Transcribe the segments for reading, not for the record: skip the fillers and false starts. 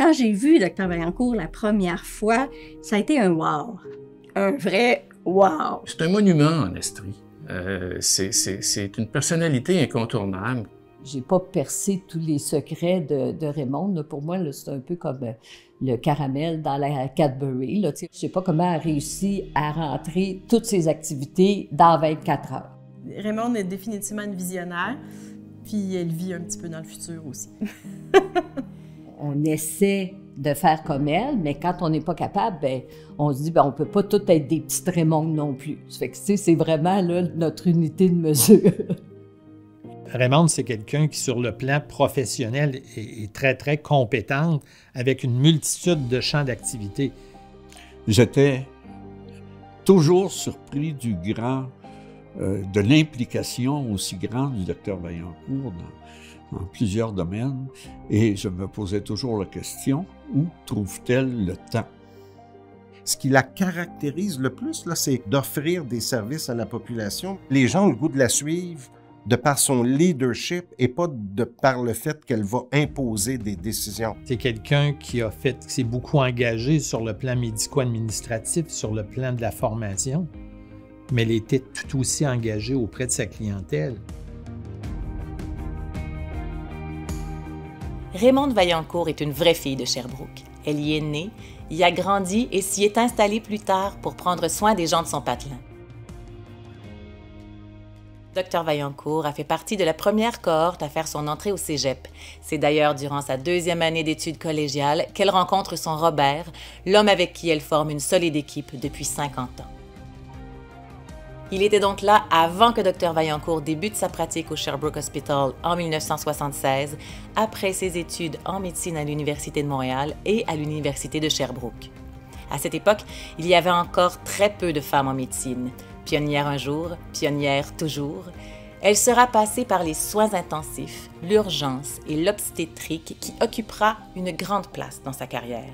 quand j'ai vu Dr Vaillancourt la première fois, ça a été un wow, un vrai wow. C'est un monument en Estrie. C'est une personnalité incontournable. J'ai pas percé tous les secrets de Raymond. Là. Pour moi, c'est un peu comme le caramel dans la Cadbury. Là. Je sais pas comment elle a réussi à rentrer toutes ses activités dans 24 heures. Raymond est définitivement une visionnaire, puis elle vit un petit peu dans le futur aussi. On essaie de faire comme elle, mais quand on n'est pas capable, ben, on se dit on peut pas tous être des petites Raymond non plus. Ça fait que c'est vraiment là, notre unité de mesure. Raymonde, c'est quelqu'un qui, sur le plan professionnel, est très, très compétente avec une multitude de champs d'activité. J'étais toujours surpris de l'implication aussi grande du Dr Vaillancourt dans plusieurs domaines, et je me posais toujours la question, où trouve-t-elle le temps? Ce qui la caractérise le plus, là, c'est d'offrir des services à la population. Les gens ont le goût de la suivre de par son leadership et pas de par le fait qu'elle va imposer des décisions. C'est quelqu'un qui s'est beaucoup engagé sur le plan médico-administratif, sur le plan de la formation, mais elle était tout aussi engagée auprès de sa clientèle. Raymonde Vaillancourt est une vraie fille de Sherbrooke. Elle y est née, y a grandi et s'y est installée plus tard pour prendre soin des gens de son patelin. Dr Vaillancourt a fait partie de la première cohorte à faire son entrée au cégep. C'est d'ailleurs durant sa 2e année d'études collégiales qu'elle rencontre son Robert, l'homme avec qui elle forme une solide équipe depuis 50 ans. Il était donc là avant que Dr Vaillancourt débute sa pratique au Sherbrooke Hospital en 1976, après ses études en médecine à l'Université de Montréal et à l'Université de Sherbrooke. À cette époque, il y avait encore très peu de femmes en médecine. Pionnière un jour, pionnière toujours, elle sera passée par les soins intensifs, l'urgence et l'obstétrique qui occupera une grande place dans sa carrière.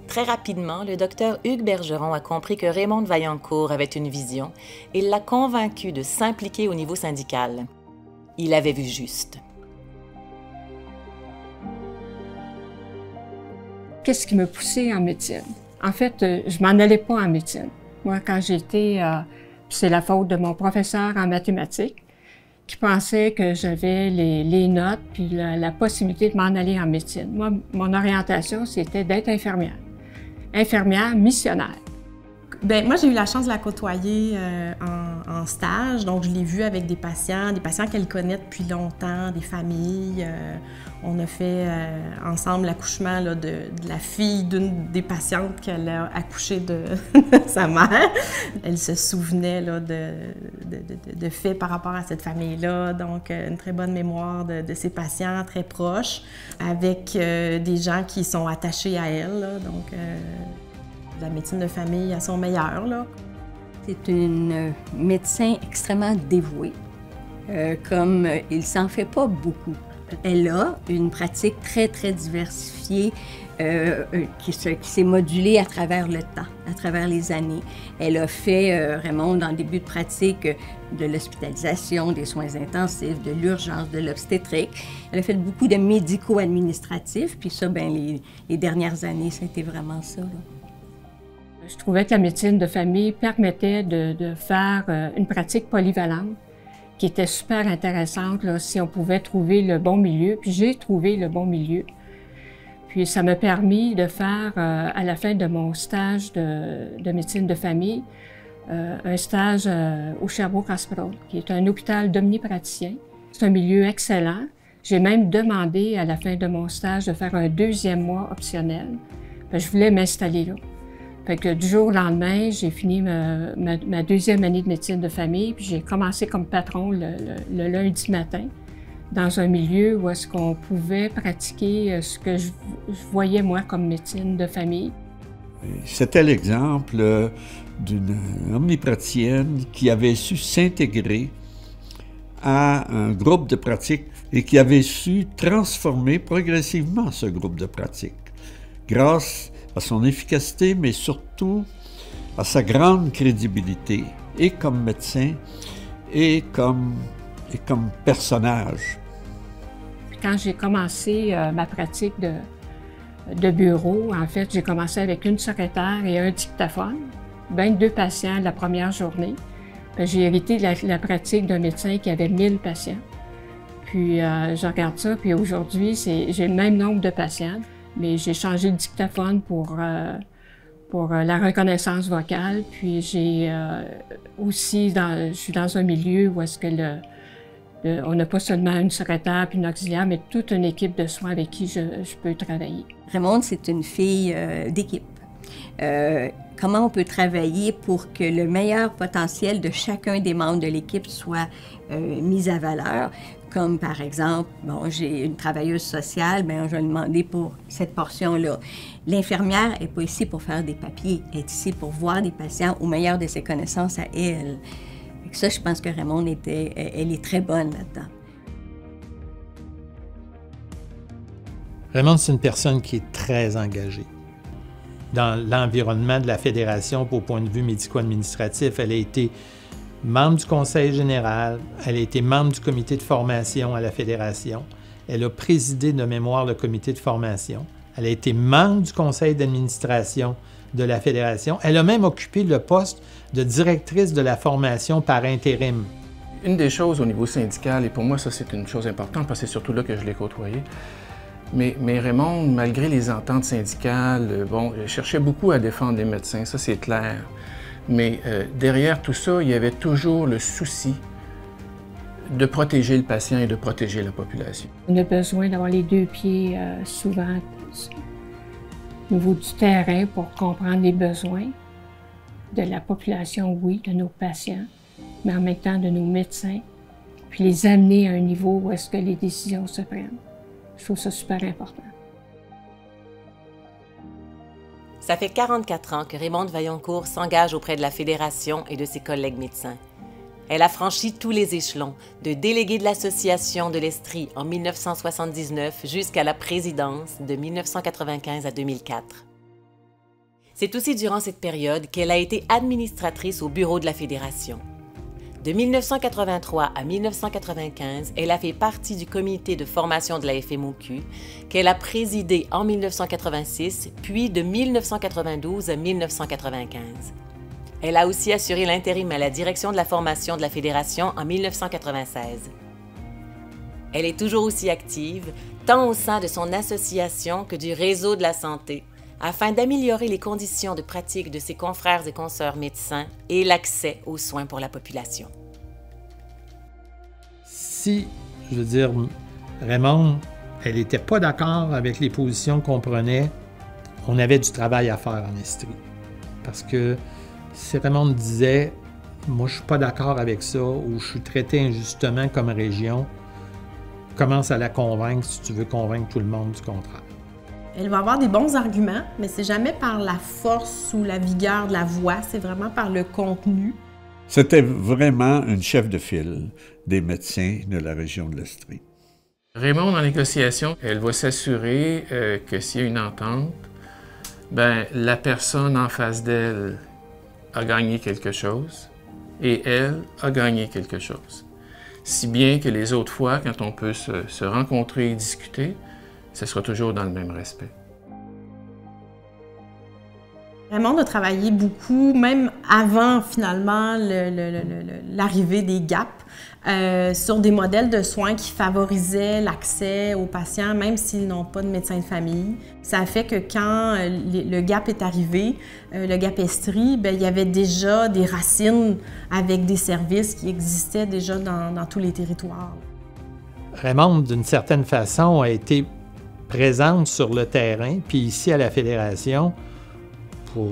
Très rapidement, le docteur Hugues Bergeron a compris que Raymonde Vaillancourt avait une vision et l'a convaincu de s'impliquer au niveau syndical. Il avait vu juste. Qu'est-ce qui m'a poussée en médecine? En fait, je m'en allais pas en médecine. Moi, quand j'étais... c'est la faute de mon professeur en mathématiques qui pensait que j'avais les notes puis la possibilité de m'en aller en médecine. Moi, mon orientation, c'était d'être infirmière. Infirmière missionnaire. Bien, moi, j'ai eu la chance de la côtoyer en stage. Donc, je l'ai vue avec des patients qu'elle connaît depuis longtemps, des familles. On a fait ensemble l'accouchement de la fille d'une des patientes qu'elle a accouché de sa mère. Elle se souvenait là, de faits par rapport à cette famille-là. Donc, une très bonne mémoire de ses patients, très proches, avec des gens qui sont attachés à elle. Là, donc, la médecine de famille à son meilleur, là. C'est une médecin extrêmement dévouée, comme il s'en fait pas beaucoup. Elle a une pratique très, très diversifiée qui s'est modulée à travers le temps, à travers les années. Elle a fait, Raymond, en début de pratique, de l'hospitalisation, des soins intensifs, de l'urgence, de l'obstétrique. Elle a fait beaucoup de médico-administratifs, puis ça, bien, les dernières années, ça a été vraiment ça, là. Je trouvais que la médecine de famille permettait de faire une pratique polyvalente qui était super intéressante là, si on pouvait trouver le bon milieu. Puis j'ai trouvé le bon milieu. Puis ça m'a permis de faire, à la fin de mon stage de médecine de famille, un stage au Sherbrooke Hospital, qui est un hôpital d'omnipraticien. C'est un milieu excellent. J'ai même demandé à la fin de mon stage de faire un 2e mois optionnel. Je voulais m'installer là. Fait que du jour au lendemain, j'ai fini ma 2e année de médecine de famille, puis j'ai commencé comme patron le lundi matin, dans un milieu où est-ce qu'on pouvait pratiquer ce que je voyais moi comme médecine de famille. C'était l'exemple d'une omnipraticienne qui avait su s'intégrer à un groupe de pratique et qui avait su transformer progressivement ce groupe de pratique grâce à son efficacité, mais surtout à sa grande crédibilité, et comme médecin, et comme personnage. Quand j'ai commencé ma pratique de bureau. En fait, j'ai commencé avec une secrétaire et un dictaphone, 22 patients la première journée. J'ai hérité de la pratique d'un médecin qui avait 1000 patients. Puis je regarde ça, puis aujourd'hui, j'ai le même nombre de patients, mais j'ai changé le dictaphone pour la reconnaissance vocale. Puis j'ai aussi, je suis dans un milieu où est-ce que on n'a pas seulement une secrétaire puis une auxiliaire, mais toute une équipe de soins avec qui je peux travailler. Raymonde, c'est une fille d'équipe. Comment on peut travailler pour que le meilleur potentiel de chacun des membres de l'équipe soit mis à valeur? Comme par exemple, bon, j'ai une travailleuse sociale, bien, je vais demander pour cette portion-là. L'infirmière n'est pas ici pour faire des papiers, elle est ici pour voir des patients au meilleur de ses connaissances à elle. Et ça, je pense que Raymonde elle est très bonne là-dedans. Raymonde, c'est une personne qui est très engagée. Dans l'environnement de la Fédération, au point de vue médico-administratif, elle a été membre du Conseil général, elle a été membre du comité de formation à la Fédération, elle a présidé de mémoire le comité de formation, elle a été membre du conseil d'administration de la Fédération, elle a même occupé le poste de directrice de la formation par intérim. Une des choses au niveau syndical, et pour moi ça c'est une chose importante parce que c'est surtout là que je l'ai côtoyé, mais Raymonde, malgré les ententes syndicales, bon, elle cherchait beaucoup à défendre les médecins, ça c'est clair. Mais derrière tout ça, il y avait toujours le souci de protéger le patient et de protéger la population. On a besoin d'avoir les deux pieds souvent au niveau du terrain pour comprendre les besoins de la population, oui, de nos patients, mais en même temps de nos médecins, puis les amener à un niveau où est-ce que les décisions se prennent. Je trouve ça super important. Ça fait 44 ans que Raymonde Vaillancourt s'engage auprès de la Fédération et de ses collègues médecins. Elle a franchi tous les échelons, de déléguée de l'Association de l'Estrie en 1979 jusqu'à la présidence de 1995 à 2004. C'est aussi durant cette période qu'elle a été administratrice au bureau de la Fédération. De 1983 à 1995, elle a fait partie du comité de formation de la FMOQ, qu'elle a présidé en 1986, puis de 1992 à 1995. Elle a aussi assuré l'intérim à la direction de la formation de la Fédération en 1996. Elle est toujours aussi active, tant au sein de son association que du réseau de la santé, afin d'améliorer les conditions de pratique de ses confrères et consoeurs médecins et l'accès aux soins pour la population. Si, je veux dire, Raymonde, elle n'était pas d'accord avec les positions qu'on prenait, on avait du travail à faire en Estrie. Parce que si Raymonde disait « moi je ne suis pas d'accord avec ça » ou « je suis traité injustement comme région », commence à la convaincre si tu veux convaincre tout le monde du contraire. Elle va avoir des bons arguments, mais c'est jamais par la force ou la vigueur de la voix, c'est vraiment par le contenu. C'était vraiment une chef de file des médecins de la région de l'Estrie. Raymonde, en négociation, elle va s'assurer que s'il y a une entente, ben, la personne en face d'elle a gagné quelque chose et elle a gagné quelque chose. Si bien que les autres fois, quand on peut se rencontrer et discuter, ce sera toujours dans le même respect. Raymonde a travaillé beaucoup, même avant finalement l'arrivée des GAP, sur des modèles de soins qui favorisaient l'accès aux patients, même s'ils n'ont pas de médecin de famille. Ça a fait que quand le GAP est arrivé, le GAP Estrie, bien, il y avait déjà des racines avec des services qui existaient déjà dans tous les territoires. Raymonde, d'une certaine façon, a été présente sur le terrain, puis ici à la Fédération, pour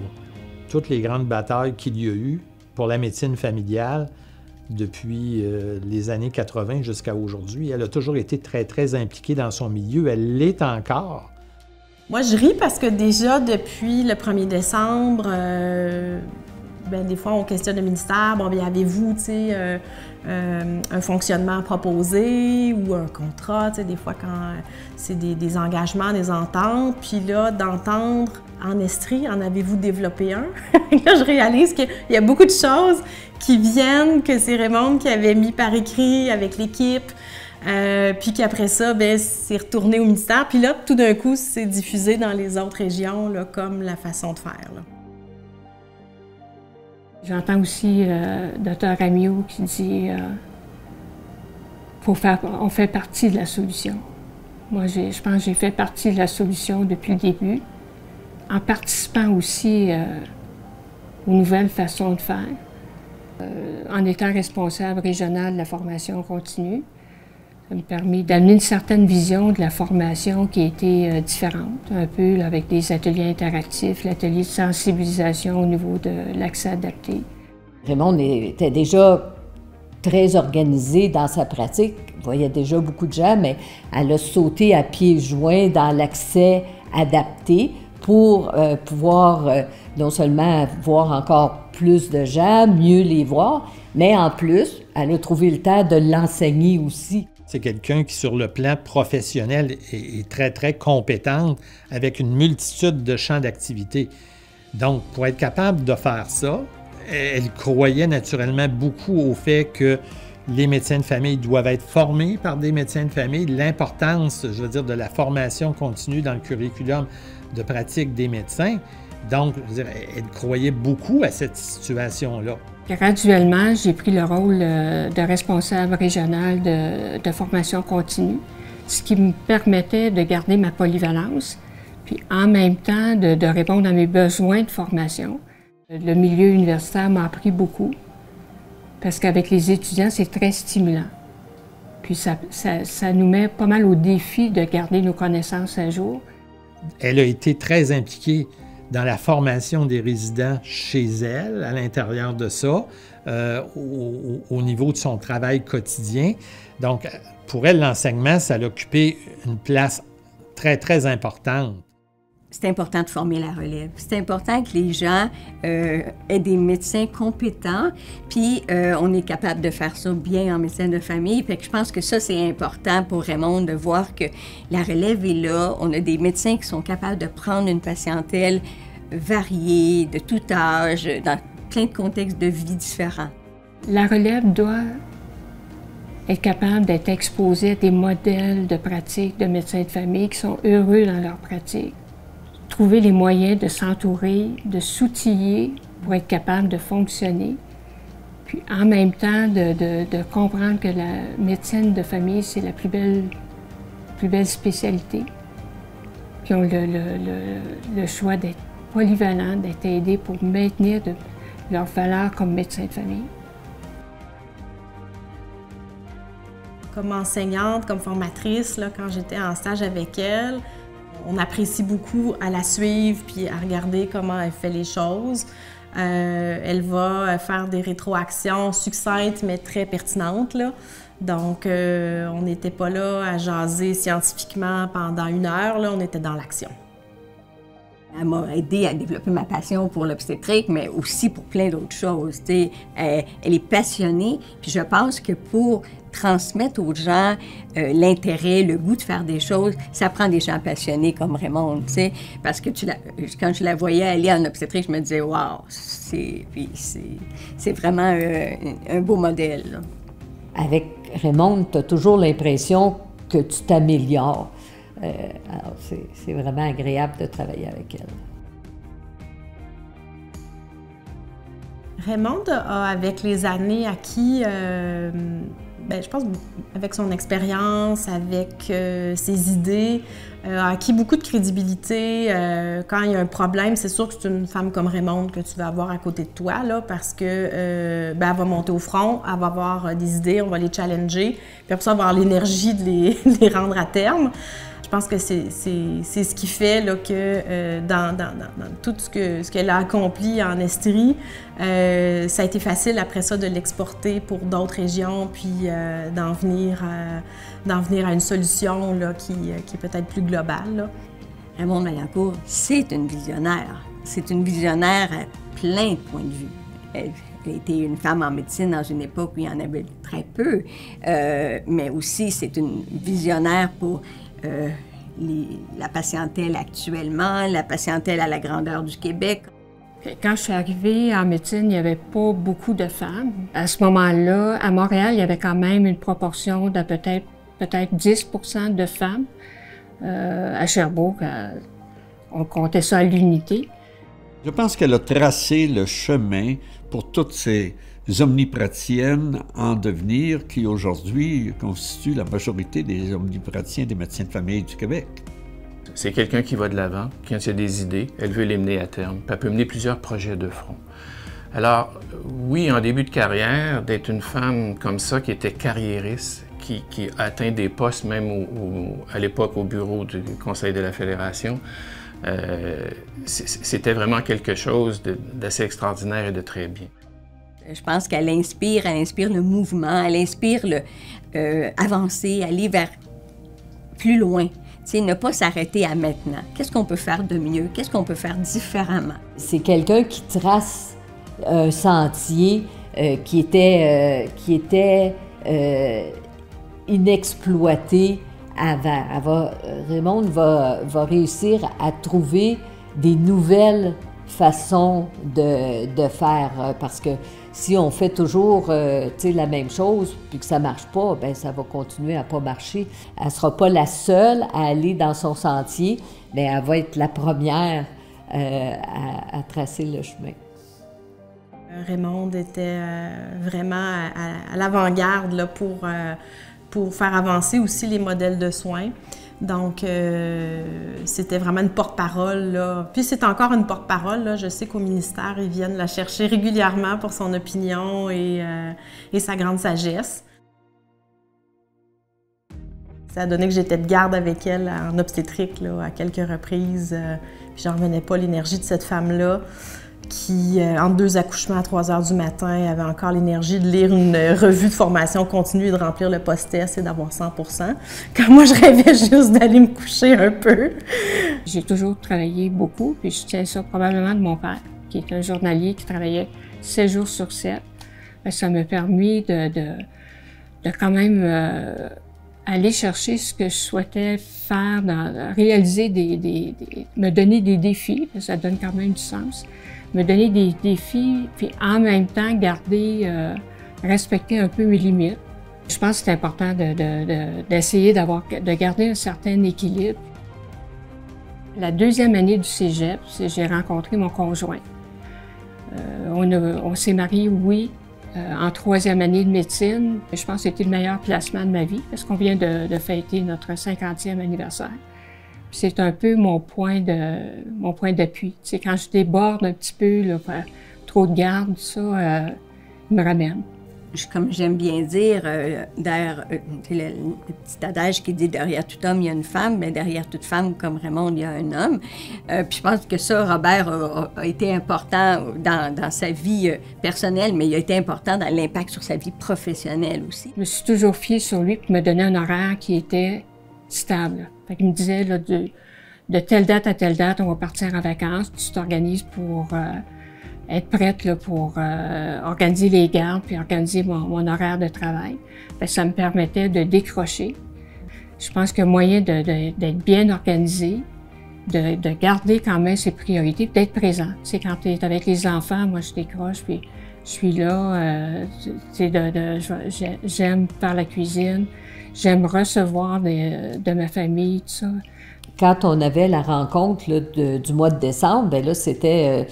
toutes les grandes batailles qu'il y a eu pour la médecine familiale depuis les années 80 jusqu'à aujourd'hui. Elle a toujours été très, très impliquée dans son milieu. Elle l'est encore. Moi, je ris parce que déjà, depuis le 1er décembre, ben, des fois, on questionne le ministère. Bon, bien, avez-vous, tu sais, un fonctionnement proposé ou un contrat, tu sais, des fois, quand c'est des engagements, des ententes. Puis là, d'entendre en Estrie, en avez-vous développé un? Là, je réalise qu'il y a beaucoup de choses qui viennent, que c'est Raymonde qui avait mis par écrit avec l'équipe. Puis qu'après ça, ben, c'est retourné au ministère. Puis là, tout d'un coup, c'est diffusé dans les autres régions, là, comme la façon de faire. Là. J'entends aussi Dr. Amiot qui dit on fait partie de la solution. Moi, je pense que j'ai fait partie de la solution depuis le début, en participant aussi aux nouvelles façons de faire, en étant responsable régional de la formation continue. Ça m'a permis d'amener une certaine vision de la formation qui était différente, un peu avec des ateliers interactifs, l'atelier de sensibilisation au niveau de l'accès adapté. Raymond était déjà très organisée dans sa pratique. Il voyait déjà beaucoup de gens, mais elle a sauté à pieds joints dans l'accès adapté pour pouvoir non seulement voir encore plus de gens, mieux les voir, mais en plus, elle a trouvé le temps de l'enseigner aussi. C'est quelqu'un qui, sur le plan professionnel, est très, très compétente avec une multitude de champs d'activité. Donc, pour être capable de faire ça, elle croyait naturellement beaucoup au fait que les médecins de famille doivent être formés par des médecins de famille, l'importance, je veux dire, de la formation continue dans le curriculum de pratique des médecins. Donc, je veux dire, elle croyait beaucoup à cette situation-là. Graduellement, j'ai pris le rôle de responsable régional de formation continue, ce qui me permettait de garder ma polyvalence, puis en même temps de répondre à mes besoins de formation. Le milieu universitaire m'a appris beaucoup, parce qu'avec les étudiants, c'est très stimulant. Puis ça nous met pas mal au défi de garder nos connaissances à jour. Elle a été très impliquée dans la formation des résidents chez elle, à l'intérieur de ça, au niveau de son travail quotidien. Donc, pour elle, l'enseignement, ça a occupé une place très, très importante. C'est important de former la relève. C'est important que les gens aient des médecins compétents, puis on est capable de faire ça bien en médecine de famille. Fait que je pense que ça, c'est important pour Raymond de voir que la relève est là. On a des médecins qui sont capables de prendre une patientèle variée, de tout âge, dans plein de contextes de vie différents. La relève doit être capable d'être exposée à des modèles de pratique de médecins de famille qui sont heureux dans leur pratique. Trouver les moyens de s'entourer, de s'outiller pour être capable de fonctionner. Puis en même temps, de comprendre que la médecine de famille, c'est la plus belle spécialité. Qui ont le choix d'être polyvalents, d'être aidés pour maintenir leur valeur comme médecin de famille. Comme enseignante, comme formatrice, là, quand j'étais en stage avec elle, on apprécie beaucoup à la suivre puis à regarder comment elle fait les choses. Elle va faire des rétroactions succinctes mais très pertinentes, là. Donc, on n'était pas là à jaser scientifiquement pendant 1 heure, là, on était dans l'action. Elle m'a aidé à développer ma passion pour l'obstétrique, mais aussi pour plein d'autres choses. Elle est passionnée, puis je pense que pour transmettre aux gens l'intérêt, le goût de faire des choses, ça prend des gens passionnés comme Raymond, parce que quand je la voyais aller en obstétrique, je me disais « wow, c'est vraiment un beau modèle. » là. Avec Raymond, tu as toujours l'impression que tu t'améliores. Alors, c'est vraiment agréable de travailler avec elle. Raymond a, avec les années, acquis, je pense, avec son expérience, avec ses idées, a acquis beaucoup de crédibilité. Quand il y a un problème, c'est sûr que c'est une femme comme Raymond que tu vas avoir à côté de toi, là, parce que elle va monter au front, elle va avoir des idées, on va les challenger, puis après ça, on va avoir l'énergie de les rendre à terme. Je pense que c'est ce qui fait là, que dans tout ce qu'elle a accompli en Estrie, ça a été facile après ça de l'exporter pour d'autres régions, puis d'en venir à une solution là, qui est peut-être plus globale. Là. Raymond Vaillancourt, c'est une visionnaire. C'est une visionnaire à plein de points de vue. Elle a été une femme en médecine dans une époque où il y en avait très peu, mais aussi c'est une visionnaire pour la patientèle actuellement, la patientèle à la grandeur du Québec. Quand je suis arrivée en médecine, il n'y avait pas beaucoup de femmes. À ce moment-là, à Montréal, il y avait quand même une proportion de peut-être peut-être 10 % de femmes. À Sherbrooke, on comptait ça à l'unité. Je pense qu'elle a tracé le chemin pour toutes ces omnipraticiennes en devenir qui aujourd'hui constituent la majorité des omnipraticiens des médecins de famille du Québec. C'est quelqu'un qui va de l'avant, qui a des idées, elle veut les mener à terme, puis elle peut mener plusieurs projets de front. Alors, oui, en début de carrière, d'être une femme comme ça, qui était carriériste, qui a atteint des postes même à l'époque au bureau du Conseil de la Fédération, c'était vraiment quelque chose d'assez extraordinaire et de très bien. Je pense qu'elle inspire le mouvement, elle inspire avancer, aller vers plus loin. C'est ne pas s'arrêter à maintenant. Qu'est-ce qu'on peut faire de mieux? Qu'est-ce qu'on peut faire différemment? C'est quelqu'un qui trace un sentier qui était inexploité avant. Raymond va réussir à trouver des nouvelles façons de faire, parce que si on fait toujours la même chose puis que ça marche pas, bien, ça va continuer à pas marcher. Elle sera pas la seule à aller dans son sentier, mais elle va être la première à tracer le chemin. Raymond était vraiment à l'avant-garde là, pour faire avancer aussi les modèles de soins. Donc, c'était vraiment une porte-parole, là. Puis c'est encore une porte-parole, là. Je sais qu'au ministère, ils viennent la chercher régulièrement pour son opinion et sa grande sagesse. Ça a donné que j'étais de garde avec elle en obstétrique, là, à quelques reprises. Puis j'en revenais pas l'énergie de cette femme-là qui, entre 2 accouchements à 3 heures du matin, avait encore l'énergie de lire une revue de formation continue et de remplir le post-test et d'avoir 100 %. Quand moi, je rêvais juste d'aller me coucher un peu. J'ai toujours travaillé beaucoup, puis je tiens ça probablement de mon père, qui est un journalier qui travaillait 7 jours sur 7. Ça m'a permis de quand même aller chercher ce que je souhaitais faire, réaliser me donner des défis, ça donne quand même du sens. Me donner des défis, puis en même temps respecter un peu mes limites. Je pense que c'est important d'essayer de garder un certain équilibre. La 2e année du cégep, j'ai rencontré mon conjoint. On s'est mariés, oui, en 3e année de médecine. Je pense que c'était le meilleur placement de ma vie parce qu'on vient de fêter notre 50e anniversaire. C'est un peu mon point d'appui. Tu sais, quand je déborde un petit peu, là, trop de garde, ça, il me ramène. Comme j'aime bien dire, le petit adage qui dit « derrière tout homme, il y a une femme », mais derrière toute femme, comme Raymond, il y a un homme. Puis je pense que ça, Robert a été important dans sa vie personnelle, mais il a été important dans l'impact sur sa vie professionnelle aussi. Je me suis toujours fiée sur lui pour me donner un horaire qui était stable. Fait qu'il me disait, là, de telle date à telle date, on va partir en vacances, tu t'organises pour être prête là, pour organiser les gardes puis organiser mon horaire de travail. Fait que ça me permettait de décrocher. Je pense qu'il y a moyen d'être bien organisé, de garder quand même ses priorités, d'être présent. C'est quand tu es avec les enfants, moi je décroche, puis je suis là, j'aime faire la cuisine, j'aime recevoir de ma famille, tout ça. Quand on avait la rencontre là, du mois de décembre, bien là, c'était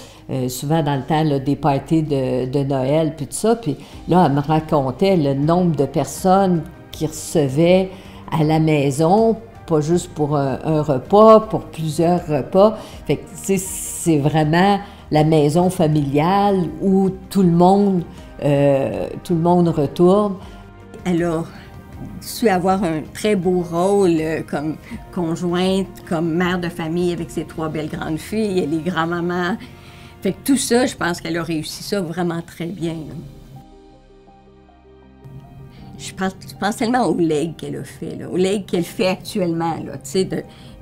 souvent dans le temps là, des parties de Noël, puis tout ça. Puis là, elle me racontait le nombre de personnes qui recevaient à la maison, pas juste pour un repas, pour plusieurs repas. Fait que, tu sais, c'est vraiment la maison familiale où tout le monde retourne. Elle a su avoir un très beau rôle comme conjointe, comme mère de famille avec ses 3 belles grandes filles et les grands-mamans. Fait que tout ça, je pense qu'elle a réussi ça vraiment très bien. Là. Je pense tellement au legs qu'elle a fait, là, au legs qu'elle fait actuellement. Là,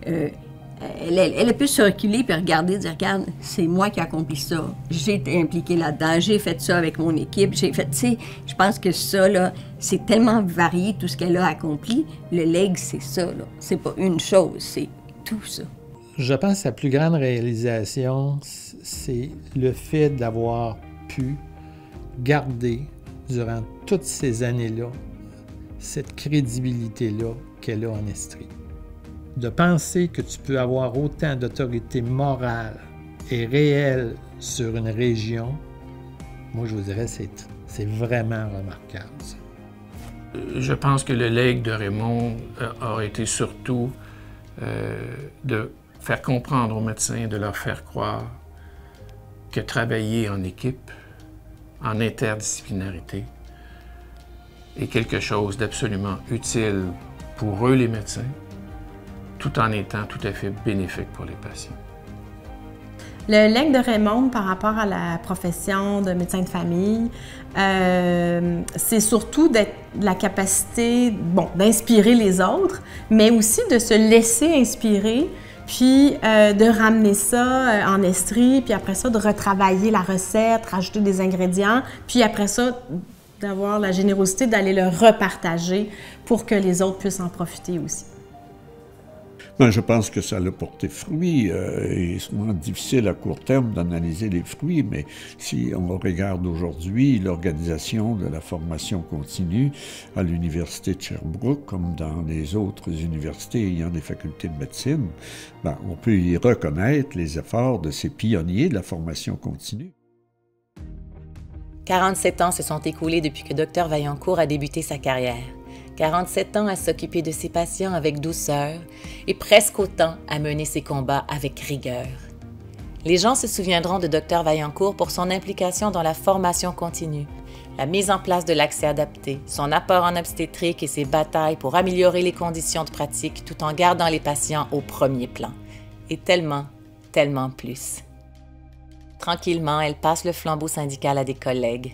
elle a pu se reculer et regarder, dire « Regarde, c'est moi qui ai accompli ça. J'ai été impliquée là-dedans, j'ai fait ça avec mon équipe. » J'ai fait, tu sais, je pense que ça, là, c'est tellement varié tout ce qu'elle a accompli. Le legs, c'est ça, là. C'est pas une chose, c'est tout ça. Je pense que sa plus grande réalisation, c'est le fait d'avoir pu garder, durant toutes ces années-là, cette crédibilité-là qu'elle a en Estrie. De penser que tu peux avoir autant d'autorité morale et réelle sur une région, moi je vous dirais c'est vraiment remarquable, ça. Je pense que le legs de Raymond a été surtout de faire comprendre aux médecins, de leur faire croire que travailler en équipe, en interdisciplinarité, est quelque chose d'absolument utile pour eux, les médecins, tout en étant tout à fait bénéfique pour les patients. Le legs de Raymond par rapport à la profession de médecin de famille, c'est surtout la capacité, bon, d'inspirer les autres, mais aussi de se laisser inspirer, puis de ramener ça en Estrie, puis après ça, de retravailler la recette, rajouter des ingrédients, puis après ça, d'avoir la générosité d'aller le repartager pour que les autres puissent en profiter aussi. Ben, je pense que ça a porté fruit. Il est souvent difficile à court terme d'analyser les fruits, mais si on regarde aujourd'hui l'organisation de la formation continue à l'Université de Sherbrooke, comme dans les autres universités ayant des facultés de médecine, ben, on peut y reconnaître les efforts de ces pionniers de la formation continue. 47 ans se sont écoulés depuis que Dr Vaillancourt a débuté sa carrière. 47 ans à s'occuper de ses patients avec douceur et presque autant à mener ses combats avec rigueur. Les gens se souviendront de Dr Vaillancourt pour son implication dans la formation continue, la mise en place de l'accès adapté, son apport en obstétrique et ses batailles pour améliorer les conditions de pratique tout en gardant les patients au premier plan. Et tellement, tellement plus. Tranquillement, elle passe le flambeau syndical à des collègues.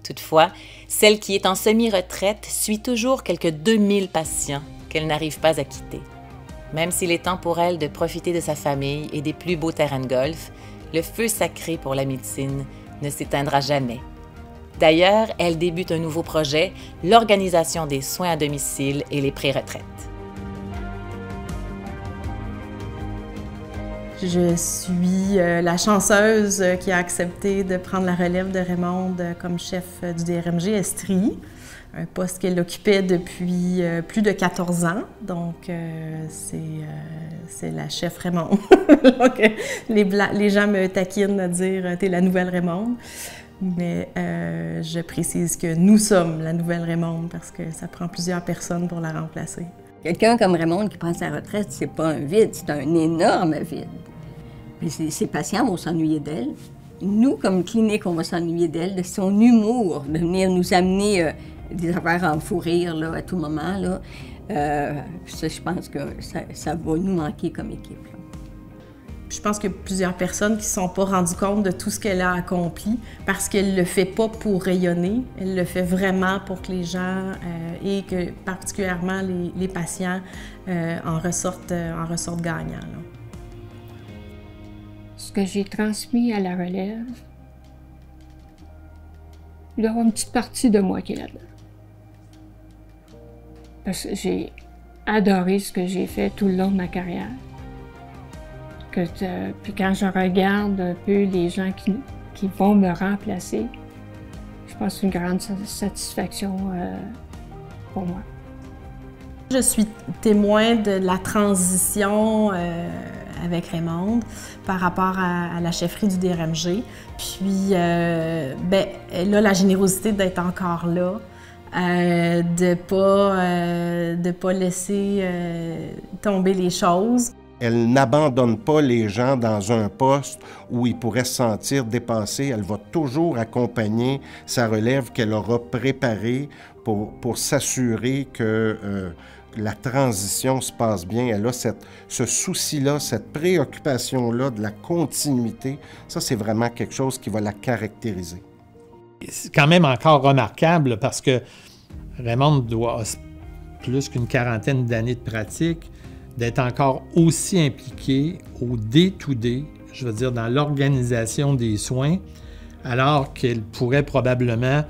Toutefois, celle qui est en semi-retraite suit toujours quelques 2000 patients qu'elle n'arrive pas à quitter. Même s'il est temps pour elle de profiter de sa famille et des plus beaux terrains de golf, le feu sacré pour la médecine ne s'éteindra jamais. D'ailleurs, elle débute un nouveau projet, l'organisation des soins à domicile et les pré-retraites. Je suis la chanceuse qui a accepté de prendre la relève de Raymond comme chef du DRMG Estrie, un poste qu'elle occupait depuis plus de 14 ans. Donc, c'est la chef Raymond. Donc, les gens me taquinent à dire « t'es la nouvelle Raymond ». Mais je précise que nous sommes la nouvelle Raymond parce que ça prend plusieurs personnes pour la remplacer. Quelqu'un comme Raymond qui prend sa retraite, c'est pas un vide, c'est un énorme vide. Puis ses patients vont s'ennuyer d'elle. Nous, comme clinique, on va s'ennuyer d'elle, de son humour, de venir nous amener des affaires à en fou rire là, à tout moment. Là. Ça, je pense que ça va nous manquer comme équipe. Là. Je pense qu'il y a plusieurs personnes qui ne se sont pas rendues compte de tout ce qu'elle a accompli parce qu'elle ne le fait pas pour rayonner, elle le fait vraiment pour que les gens et que particulièrement les patients en ressortent gagnants. Là. Ce que j'ai transmis à la relève, il y aura une petite partie de moi qui est là-dedans. Parce que j'ai adoré ce que j'ai fait tout le long de ma carrière. Puis quand je regarde un peu les gens qui vont me remplacer, je pense que c'est une grande satisfaction pour moi. Je suis témoin de la transition avec Raymond par rapport à la chefferie du DRMG. Puis, elle a la générosité d'être encore là, de pas laisser tomber les choses. Elle n'abandonne pas les gens dans un poste où ils pourraient se sentir dépassés. Elle va toujours accompagner sa relève qu'elle aura préparée pour s'assurer que la transition se passe bien. Elle a ce souci-là, cette préoccupation-là de la continuité. Ça, c'est vraiment quelque chose qui va la caractériser. C'est quand même encore remarquable parce que Raymond doit plus qu'une quarantaine d'années de pratique, d'être encore aussi impliqué au day-to-day, je veux dire, dans l'organisation des soins, alors qu'elle pourrait probablement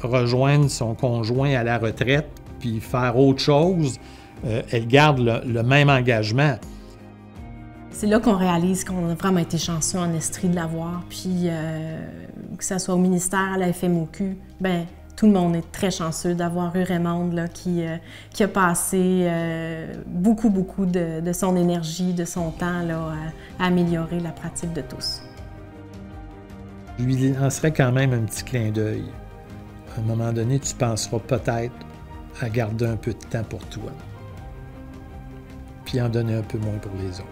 rejoindre son conjoint à la retraite puis faire autre chose. Elle garde le même engagement. C'est là qu'on réalise qu'on a vraiment été chanceux en Estrie de l'avoir, puis que ce soit au ministère, à la FMOQ, bien, Tout le monde est très chanceux d'avoir eu Raymond là, qui a passé beaucoup de son énergie, de son temps là, à améliorer la pratique de tous. Je lui lancerais quand même un petit clin d'œil. À un moment donné, tu penseras peut-être à garder un peu de temps pour toi, puis en donner un peu moins pour les autres.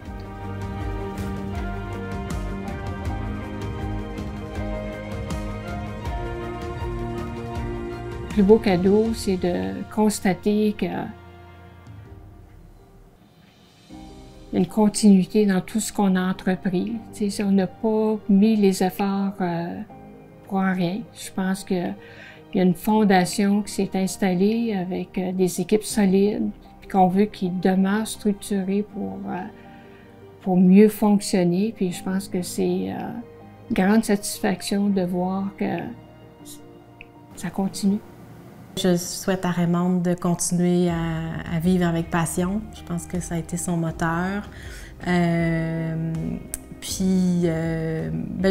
Le plus beau cadeau, c'est de constater qu'il y a une continuité dans tout ce qu'on a entrepris. Si on n'a pas mis les efforts pour rien. Je pense qu'il y a une fondation qui s'est installée avec des équipes solides, puis qu'on veut qu'ils demeurent structurés pour mieux fonctionner. Puis je pense que c'est une grande satisfaction de voir que ça continue. Je souhaite à Raymond de continuer à vivre avec passion. Je pense que ça a été son moteur. Je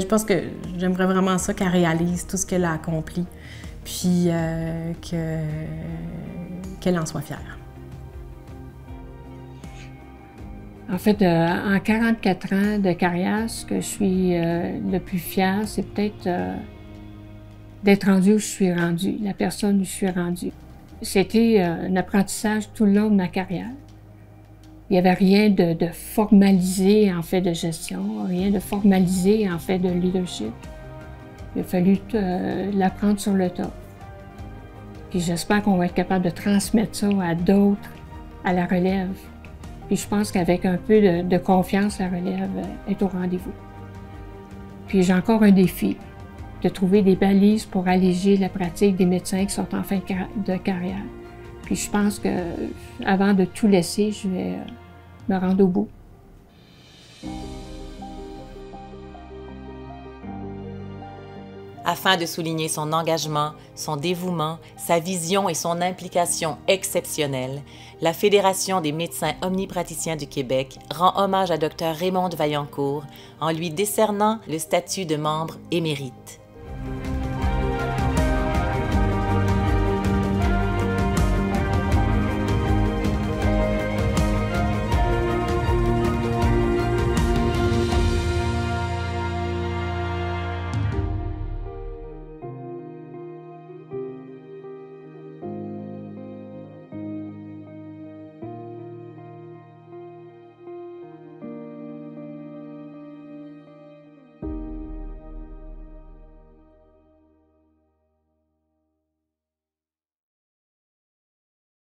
pense que j'aimerais vraiment ça qu'elle réalise tout ce qu'elle a accompli, puis qu'elle en soit fière. En fait, en 44 ans de carrière, ce que je suis le plus fière, c'est peut-être d'être rendue où je suis rendue, la personne où je suis rendue. C'était un apprentissage tout le long de ma carrière. Il n'y avait rien de formalisé en fait de gestion, rien de formalisé en fait de leadership. Il a fallu l'apprendre sur le tas. Puis j'espère qu'on va être capable de transmettre ça à d'autres, à la relève. Puis je pense qu'avec un peu de confiance, la relève est au rendez-vous. Puis j'ai encore un défi, de trouver des balises pour alléger la pratique des médecins qui sont en fin de carrière. Puis je pense que avant de tout laisser, je vais me rendre au bout. Afin de souligner son engagement, son dévouement, sa vision et son implication exceptionnelle, la Fédération des médecins omnipraticiens du Québec rend hommage à Dr Raymond Vaillancourt en lui décernant le statut de membre émérite.